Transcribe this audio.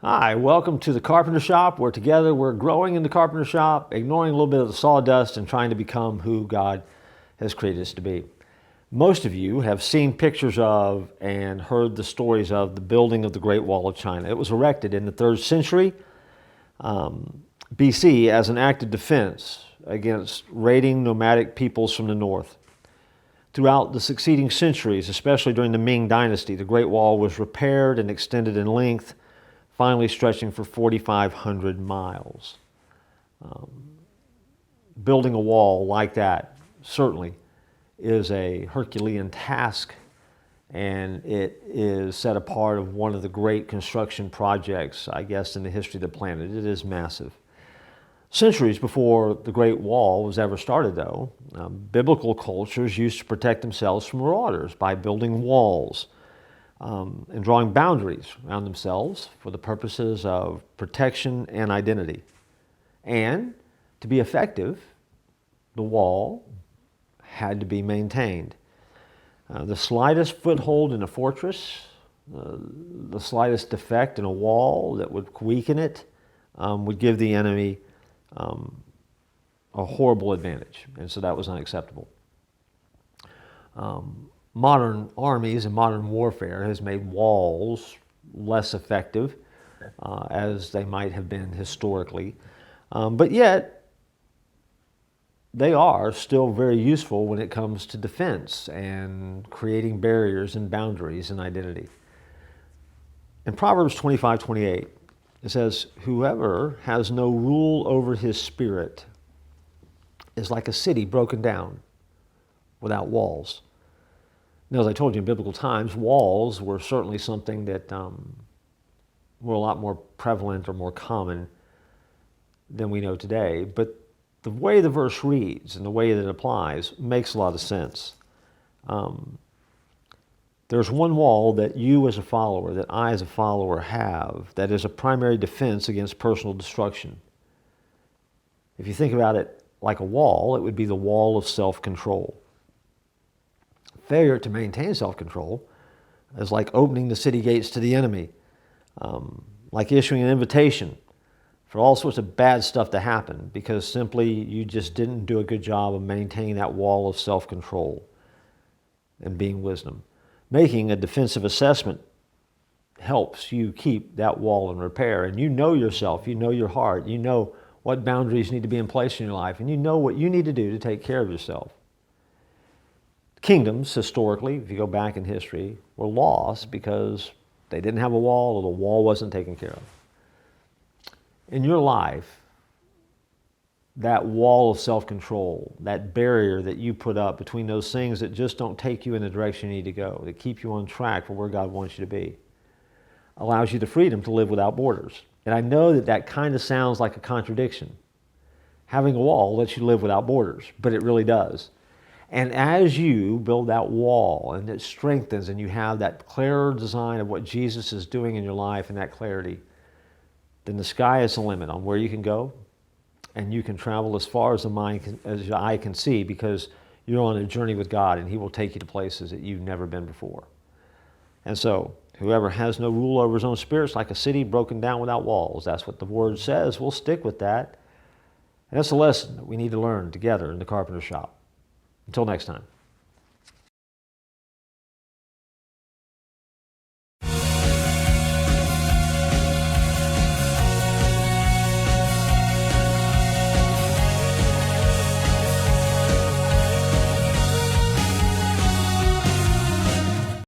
Hi, welcome to the Carpenter Shop, where together we're growing in the Carpenter Shop, ignoring a little bit of the sawdust and trying to become who God has created us to be. Most of you have seen pictures of and heard the stories of the building of the Great Wall of China. It was erected in the 3rd century BC as an act of defense against raiding nomadic peoples from the north. Throughout the succeeding centuries, especially during the Ming Dynasty, the Great Wall was repaired and extended in length, finally stretching for 4,500 miles. Building a wall like that certainly is a Herculean task, and it is set apart of one of the great construction projects, I guess, in the history of the planet. It is massive. Centuries before the Great Wall was ever started, though, biblical cultures used to protect themselves from marauders by building walls and drawing boundaries around themselves for the purposes of protection and identity. And to be effective, the wall had to be maintained. The slightest foothold in a fortress, the slightest defect in a wall that would weaken it, would give the enemy a horrible advantage, and so that was unacceptable. Modern armies and modern warfare has made walls less effective as they might have been historically, but yet they are still very useful when it comes to defense and creating barriers and boundaries and identity. In Proverbs 25:28, it says, "Whoever has no rule over his spirit is like a city broken down without walls." Now, as I told you, in biblical times, walls were certainly something that were a lot more prevalent or more common than we know today. But the way the verse reads and the way that it applies makes a lot of sense. There's one wall that you as a follower, that I as a follower have, that is a primary defense against personal destruction. If you think about it like a wall, it would be the wall of self-control. Failure to maintain self-control is like opening the city gates to the enemy, like issuing an invitation for all sorts of bad stuff to happen because simply you just didn't do a good job of maintaining that wall of self-control and being wisdom. Making a defensive assessment helps you keep that wall in repair, and you know yourself, you know your heart, you know what boundaries need to be in place in your life, and you know what you need to do to take care of yourself. Kingdoms, historically, if you go back in history, were lost because they didn't have a wall or the wall wasn't taken care of. In your life, that wall of self-control, that barrier that you put up between those things that just don't take you in the direction you need to go, that keep you on track for where God wants you to be, allows you the freedom to live without borders. And I know that that kind of sounds like a contradiction. Having a wall lets you live without borders, but it really does. And as you build that wall and it strengthens and you have that clearer design of what Jesus is doing in your life and that clarity, then the sky is the limit on where you can go, and you can travel as far as as your eye can see because you're on a journey with God and He will take you to places that you've never been before. And so, whoever has no rule over his own spirit is like a city broken down without walls. That's what the Word says. We'll stick with that. And that's a lesson that we need to learn together in the Carpenter Shop. Until next time.